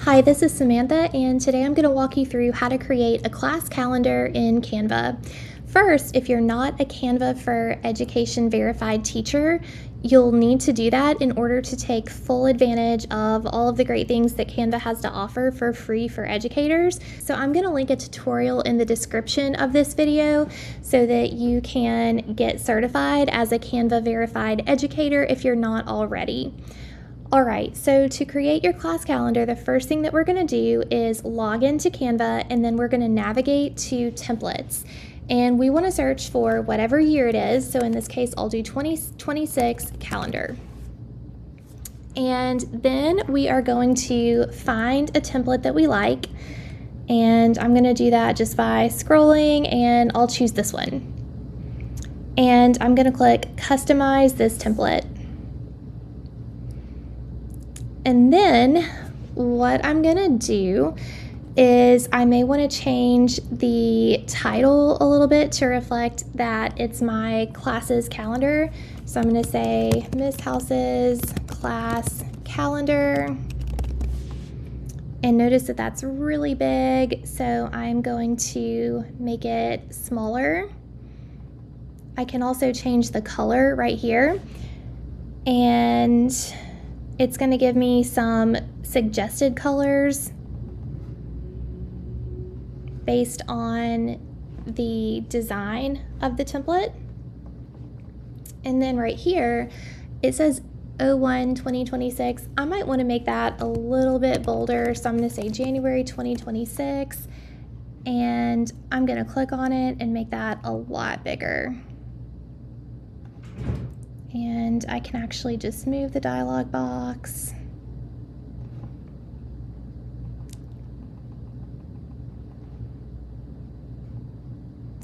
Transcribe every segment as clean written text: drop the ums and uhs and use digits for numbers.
Hi, this is Samantha, and today I'm going to walk you through how to create a class calendar in Canva. First, if you're not a Canva for Education verified teacher, you'll need to do that in order to take full advantage of all of the great things that Canva has to offer for free for educators. So I'm going to link a tutorial in the description of this video so that you can get certified as a Canva verified educator if you're not already. All right, so to create your class calendar, the first thing that we're going to do is log into Canva, and then we're going to navigate to templates. And we want to search for whatever year it is. So in this case, I'll do 2026 calendar. And then we are going to find a template that we like. And I'm going to do that just by scrolling, and I'll choose this one. And I'm going to click Customize this template. And then what I'm gonna do is I may want to change the title a little bit to reflect that it's my class's calendar. So I'm gonna say Miss House's class calendar. And notice that that's really big, so I'm going to make it smaller. I can also change the color right here, and it's going to give me some suggested colors based on the design of the template. And then right here, it says 01/2026. I might want to make that a little bit bolder. So I'm going to say January 2026, and I'm going to click on it and make that a lot bigger. And I can actually just move the dialog box.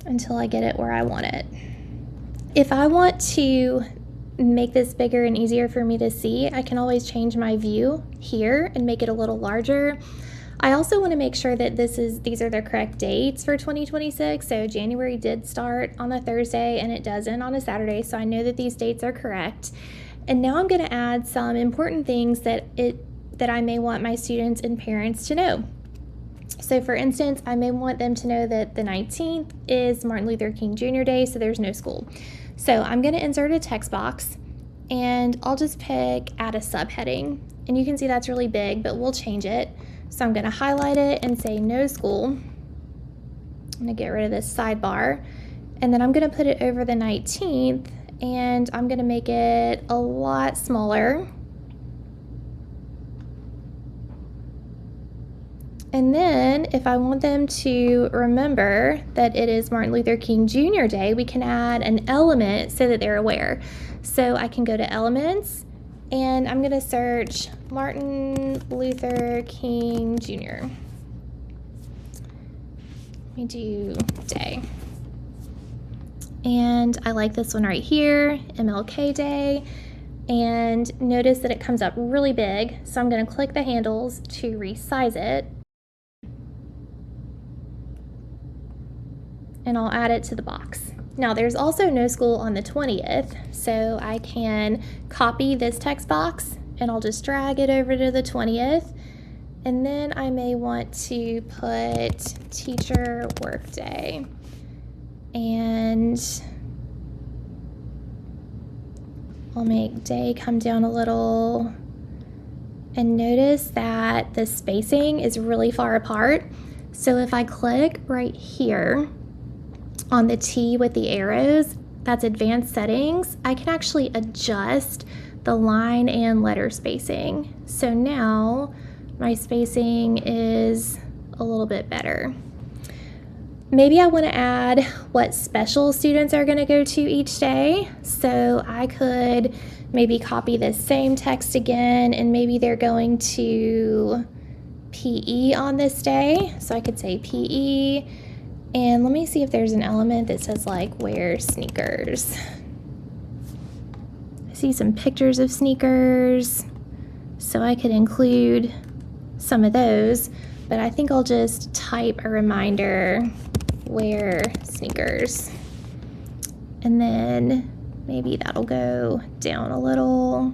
Until I get it where I want it. If I want to make this bigger and easier for me to see, I can always change my view here and make it a little larger. I also want to make sure that these are the correct dates for 2026. So January did start on a Thursday and it does end on a Saturday, so I know that these dates are correct. And now I'm going to add some important things that I may want my students and parents to know. So for instance, I may want them to know that the 19th is Martin Luther King Jr. Day, so there's no school. So I'm going to insert a text box, and I'll just pick add a subheading. And you can see that's really big, but we'll change it. So I'm going to highlight it and say no school. I'm going to get rid of this sidebar, and then I'm going to put it over the 19th, and I'm going to make it a lot smaller. And then if I want them to remember that it is Martin Luther King Jr. Day, we can add an element so that they're aware. So I can go to Elements, and I'm going to search Martin Luther King Jr. Let me do day. And I like this one right here, MLK Day. And notice that it comes up really big. So I'm going to click the handles to resize it. And I'll add it to the box. Now there's also no school on the 20th, so I can copy this text box and I'll just drag it over to the 20th. And then I may want to put teacher workday. And I'll make day come down a little. And notice that the spacing is really far apart. So if I click right here on the T with the arrows, that's advanced settings, I can actually adjust the line and letter spacing. So now my spacing is a little bit better. Maybe I want to add what special students are going to go to each day. So I could maybe copy this same text again, and maybe they're going to PE on this day. So I could say PE. And let me see if there's an element that says like wear sneakers. I see some pictures of sneakers, so I could include some of those, but I think I'll just type a reminder, wear sneakers. And then maybe that'll go down a little,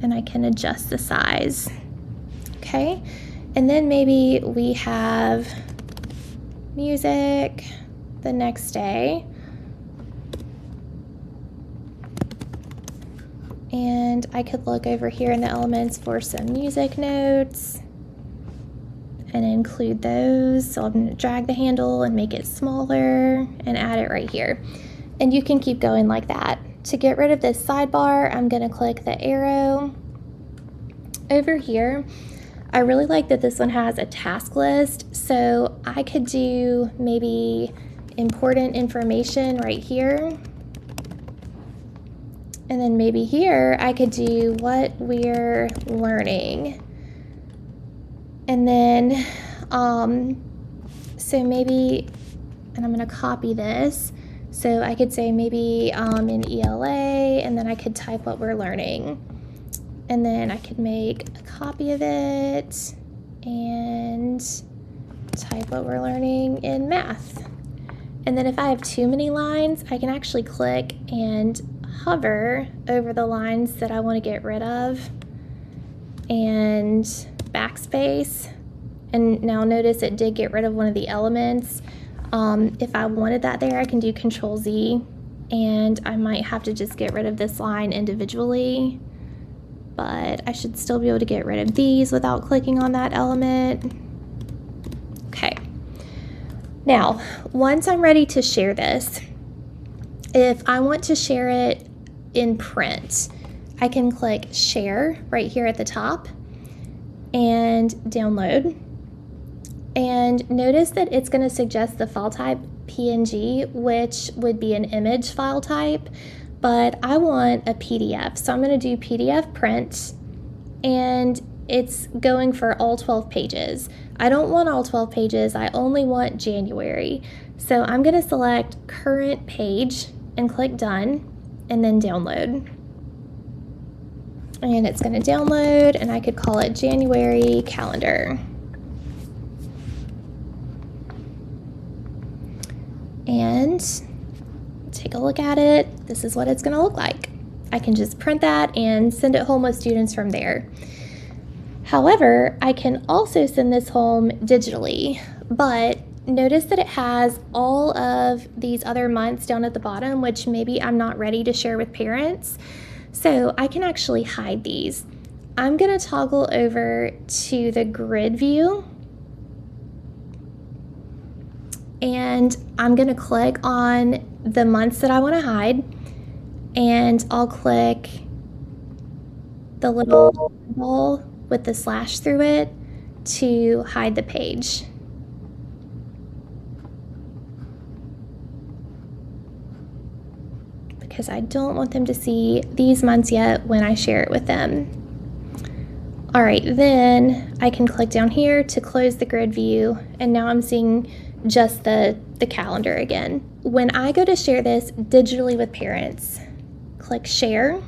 and I can adjust the size. Okay, and then maybe we have music the next day. And I could look over here in the elements for some music notes and include those. So I'm going to drag the handle and make it smaller and add it right here. And you can keep going like that. To get rid of this sidebar, I'm going to click the arrow over here. I really like that this one has a task list, so I could do maybe important information right here. And then maybe here I could do what we're learning. And then, so maybe, and I'm gonna copy this. So I could say maybe in ELA, and then I could type what we're learning. And then I could make a copy of it and type what we're learning in math. And then if I have too many lines, I can actually click and hover over the lines that I want to get rid of and backspace. And now notice it did get rid of one of the elements. If I wanted that there, I can do Control Z, and I might have to just get rid of this line individually, but I should still be able to get rid of these without clicking on that element. Okay. Now, once I'm ready to share this, if I want to share it in print, I can click Share right here at the top and download. And notice that it's going to suggest the file type PNG, which would be an image file type, but I want a PDF. So I'm going to do PDF print, and it's going for all 12 pages. I don't want all 12 pages, I only want January. So I'm going to select current page and click done, and then download. And it's going to download, and I could call it January calendar. And take a look at it. This is what it's going to look like. I can just print that and send it home with students from there. However, I can also send this home digitally, but notice that it has all of these other months down at the bottom, which maybe I'm not ready to share with parents. So I can actually hide these. I'm going to toggle over to the grid view, and I'm going to click on the months that I want to hide, and I'll click the little ball with the slash through it to hide the page. Because I don't want them to see these months yet when I share it with them. All right, then I can click down here to close the grid view, and now I'm seeing just the calendar again. When I go to share this digitally with parents, click share,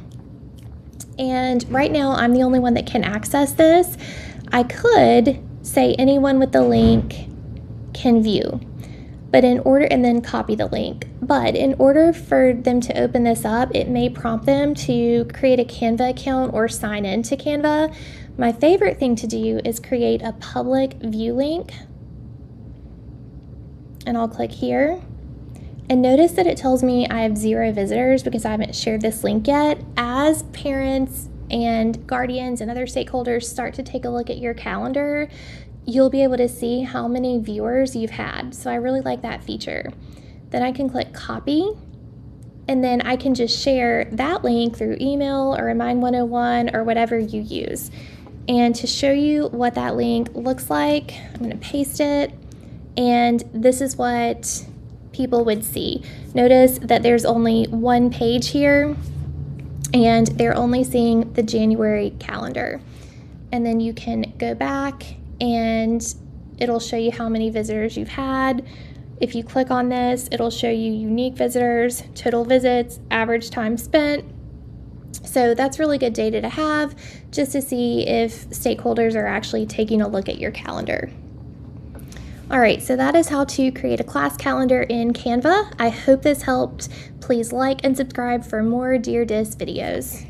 and right now I'm the only one that can access this. I could say anyone with the link can view, but in order, and then copy the link. But in order for them to open this up, it may prompt them to create a Canva account or sign in to Canva. My favorite thing to do is create a public view link, and I'll click here. And notice that it tells me I have 0 visitors because I haven't shared this link yet. As parents and guardians and other stakeholders start to take a look at your calendar, you'll be able to see how many viewers you've had. So I really like that feature. Then I can click copy, and then I can just share that link through email or Remind 101 or whatever you use. And to show you what that link looks like, I'm going to paste it, and this is what people would see. Notice that there's only one page here, and they're only seeing the January calendar. And then you can go back and it'll show you how many visitors you've had. If you click on this, it'll show you unique visitors, total visits, average time spent. So that's really good data to have just to see if stakeholders are actually taking a look at your calendar. All right, so that is how to create a class calendar in Canva. I hope this helped. Please like and subscribe for more Dear Dis videos.